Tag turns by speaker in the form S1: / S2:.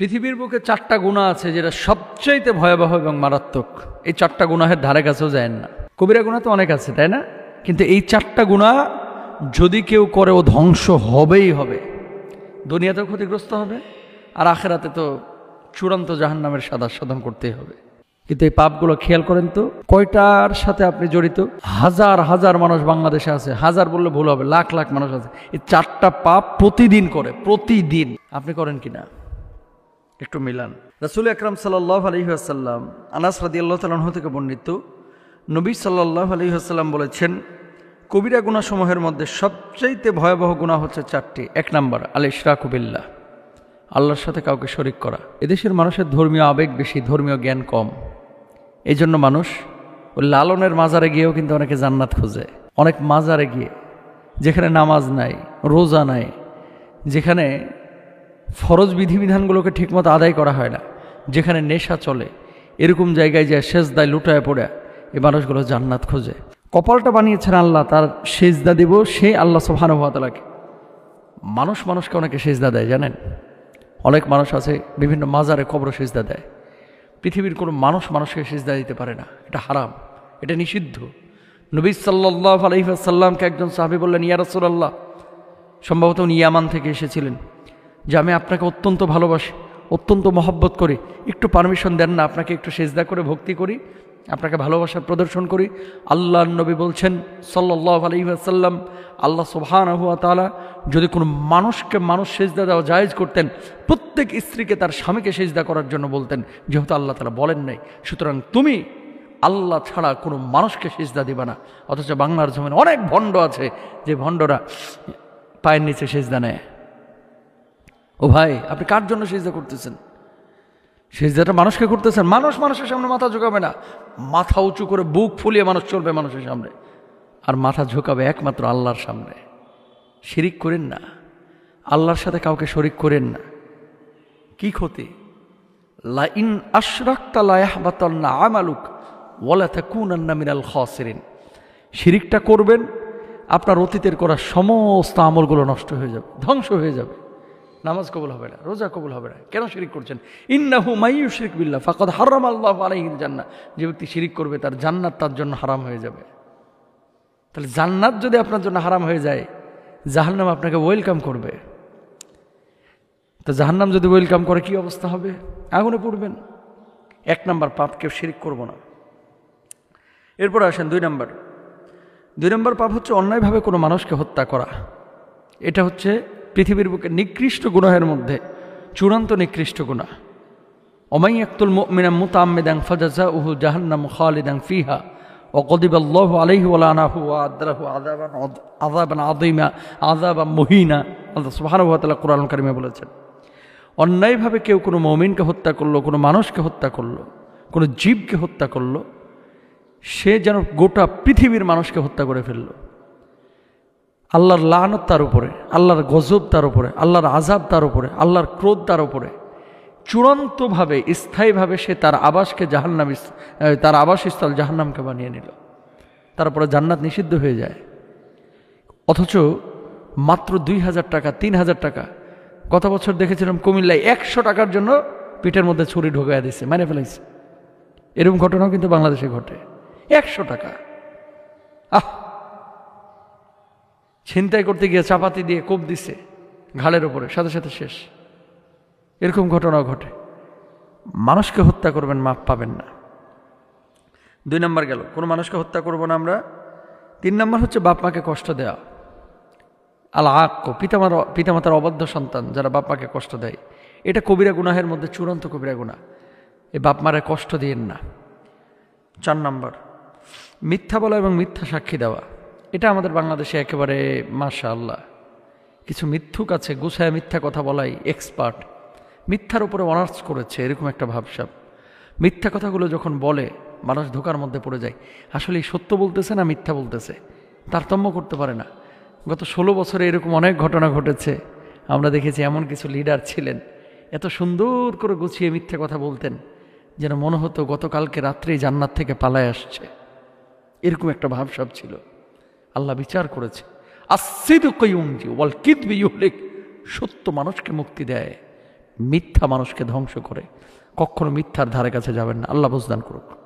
S1: পৃথিবীর বুকে 4টা গুনাহ আছে যেটা সবচাইতে ভয়াবহ এবং মারাত্মক। এই 4টা গুনাহের ধারে কাছেও যায় না। কবিরা গুনাহ তো অনেক আছে, তাই না? কিন্তু এই 4টা গুনাহ যদি কেউ করে ও ধ্বংস হবেই হবে। দুনিয়াতেও ক্ষতিগ্রস্ত হবে, আর আখেরাতে তো চূড়ান্ত জাহান্নামের সাধন করতেই হবে। কিন্তু এই পাপগুলো খেয়াল করেন তো, কয়টার সাথে আপনি জড়িত? হাজার হাজার মানুষ বাংলাদেশে আছে, হাজার বললে ভুল হবে, লাখ লাখ মানুষ আছে। এই 4টা পাপ প্রতিদিন করে, প্রতিদিন। আপনি করেন কিনা একটু মিলান। রাসূল আকরাম সাল্লাল্লাহু আলাইহি ওয়াসাল্লাম, আনাস রাদিয়াল্লাহু তাআলা আনহু থেকে বর্ণিত, নবী সাল্লাল্লাহু আলাইহি ওয়াসাল্লাম বলেছেন, কবিরা গুনাহ সমূহের মধ্যে সবচাইতে ভয়াবহ গুনাহ হচ্ছে 4টি। 1 নাম্বার আল ইশরাকু বিল্লাহ, আল্লাহর সাথে কাউকে শরীক করা। এদেশের মানুষের ধর্মীয় আবেগ বেশি, ধর্মীয় জ্ঞান কম। এই জন্য মানুষ ওই লালনের মাজারে গিয়েও কিন্তু অনেকে জান্নাত খোঁজে। অনেক মাজারে গিয়ে, যেখানে নামাজ নাই, রোজা নাই, যেখানে ফরজ বিধিবিধানগুলোকে ঠিকমতো আদায় করা হয় না, যেখানে নেশা চলে, এরকম জায়গায় যায় সেজদায় লুটায় পড়ে এই মানুষগুলো জান্নাত খোঁজে। কপালটা বানিয়েছেন আল্লাহ, তার সেজদা দিব সেই আল্লাহ সুবহানাহু ওয়া তাআলাকে। মানুষকে অনেকে সেজদা দেয়, জানেন? অনেক মানুষ আছে বিভিন্ন মাজারে কবর সেজদা দেয়। পৃথিবীর কোনো মানুষকে সেজদা দিতে পারে না, এটা হারাম, এটা নিষিদ্ধ। নবী সাল্লাল্লাহু আলাইহি ওয়াসাল্লামকে একজন সাহাবী বললেন, ইয়া রাসূলুল্লাহ, সম্ভবত উনি ইয়ামান থেকে এসেছিলেন, যে আমি আপনাকে অত্যন্ত ভালোবাসি, অত্যন্ত মহব্বত করি, একটু পারমিশন দেন না, আপনাকে একটু সেজদা করে ভক্তি করি, আপনাকে ভালোবাসার প্রদর্শন করি। আল্লাহর নবী বলছেন সাল্লাল্লাহু আলাইহি ওয়াসাল্লাম, আল্লাহ সুবহানাহু ওয়া তাআলা যদি কোনো মানুষকে সেজদা দেওয়া জায়েজ করতেন, প্রত্যেক স্ত্রীকে তার স্বামীকে সেজদা করার জন্য বলতেন, যেহেতু আল্লাহ তাআলা বলেন নাই, সুতরাং তুমি আল্লাহ ছাড়া কোনো মানুষকে সেজদা দিবা না। অথচ বাংলার জমিনে অনেক ভণ্ড আছে, যে ভণ্ডরা পায়ের নিচে সেজদা নেয়। ও ভাই, আপনি কার জন্য সেজদা করতেছেন? সেজদাটা মানুষকে করতেছেন। মানুষের সামনে মাথা ঝুঁকাবে না, মাথা উঁচু করে বুক ফুলিয়ে মানুষ চলবে মানুষের সামনে, আর মাথা ঝুঁকাবে একমাত্র আল্লাহর সামনে। শিরিক করেন না, আল্লাহর সাথে কাউকে শরিক করেন না। কি ক্ষতি? লা ইন আশরাকতা লা ইয়াহবাতান্না আমালুক ওয়া লা তাকুনান্না মিনাল খাসিরিন। শিরিকটা করবেন, আপনার অতীতের করা সমস্ত আমলগুলো নষ্ট হয়ে যাবে, ধ্বংস হয়ে যাবে। নামাজ কবুল হবে না, রোজা কবুল হবে না। কেন শিরিক করছেন? ইন্নাহু মাইয়ুশরিক বিল্লাহ ফাকাদ হারামাল্লাহু আলাইহিল জান্নাহ। যে ব্যক্তি শিরিক করবে তার জান্নাত তার জন্য হারাম হয়ে যাবে। তাহলে জান্নাত যদি আপনার জন্য হারাম হয়ে যায়, জাহান্নাম আপনাকে ওয়েলকাম করবে। তো জাহান্নাম যদি ওয়েলকাম করে কি অবস্থা হবে? আগুনে পড়বেন। 1 নাম্বার পাপ, কেউ শিরিক করব না। এরপর আসেন 2 নাম্বার পাপ হচ্ছে অন্যায়ভাবে কোনো মানুষকে হত্যা করা। এটা হচ্ছে পৃথিবীর বুকে নিকৃষ্ট গুনাহের মধ্যে চূড়ান্ত নিকৃষ্ট গুনাহ। ওমাই ইয়াকতুল মুমিনা মুতাআম্মিদান ফাজাযাউহু জাহান্নামু খালিদান ফিহা ওয়া গাদিবাল্লাহু আলাইহি ওয়া লানাহু ওয়া আদরাহু আযাবান আযীমা আযাবান মুহিনা। আল্লাহ সুবহানাহু ওয়া তাআলা কোরআনুল কারীমে বলেছেন, অন্যায়ভাবে কেউ কোনো মুমিনকে হত্যা করলো, কোনো মানুষকে হত্যা করলো, কোনো জীবকে হত্যা করলো, সে যেন গোটা পৃথিবীর মানুষকে হত্যা করে ফেললো। আল্লাহর লানত তার উপরে, আল্লাহর গজব তার উপরে, আল্লাহর আযাব তার উপরে, আল্লাহর ক্রোধ তার উপরে। চূড়ান্তভাবে, স্থায়ীভাবে সে তার আবাসস্থল জাহান্নামকে বানিয়ে নিল। তারপরে জান্নাত নিষিদ্ধ হয়ে যায়। অথচ মাত্র 2000 টাকা, 3000 টাকা, গত বছর দেখেছিলাম কুমিল্লায় 100 টাকার জন্য পিঠের মধ্যে ছুরি ঢোকাইয়া দিচ্ছে, মেরে ফেলাইছে। এরকম ঘটনাও কিন্তু বাংলাদেশে ঘটে। 100 টাকা, ছিনতাই করতে গিয়ে চাপাতি দিয়ে কোপ দিছে ঘাড়ের ওপরে, সাথে সাথে শেষ। এরকম ঘটনাও ঘটে। মানুষকে হত্যা করবেন, মাপ পাবেন না। 2 নাম্বার গেল, কোনো মানুষকে হত্যা করব না আমরা। 3 নাম্বার হচ্ছে বাপ মাকে কষ্ট দেওয়া। আল আক্ক, পিতামাতার অবাধ্য সন্তান যারা বাপ মাকে কষ্ট দেয়, এটা কবিরা গুনাহের মধ্যে চূড়ান্ত কবিরা গুনাহ। এই বাপ মারে কষ্ট দিয়েন না। 4 নাম্বার, মিথ্যা বলা এবং মিথ্যা সাক্ষী দেওয়া। এটা আমাদের বাংলাদেশে একেবারে মাশাআল্লাহ কিছু মিথ্যুক আছে, গুছায় মিথ্যা কথা বলাই এক্সপার্ট, মিথ্যার উপরে অনার্স করেছে, এরকম একটা ভাবসাব। মিথ্যা কথাগুলো যখন বলে মানুষ ধোকার মধ্যে পড়ে যায়। আসলে সত্য বলতেছে না মিথ্যা বলতেছে তারতম্য করতে পারে না। গত 16 বছরে এরকম অনেক ঘটনা ঘটেছে। আমরা দেখেছি এমন কিছু লিডার ছিলেন, এত সুন্দর করে গুছিয়ে মিথ্যা কথা বলতেন যেন মনে হতো গতকালকে রাত্রেই জান্নাত থেকে পালায় আসছে। এরকম একটা ভাবসাব ছিল। আল্লাহ বিচার করেছে, আস-সিদকু ইউনজি ওয়াল কিযবু ইউহলিক। সত্য মানুষকে মুক্তি দেয়, মিথ্যা মানুষকে ধ্বংস করে। কখনো মিথ্যার ধারে কাছে যাবেন না। আল্লাহ বুঝদান করুক।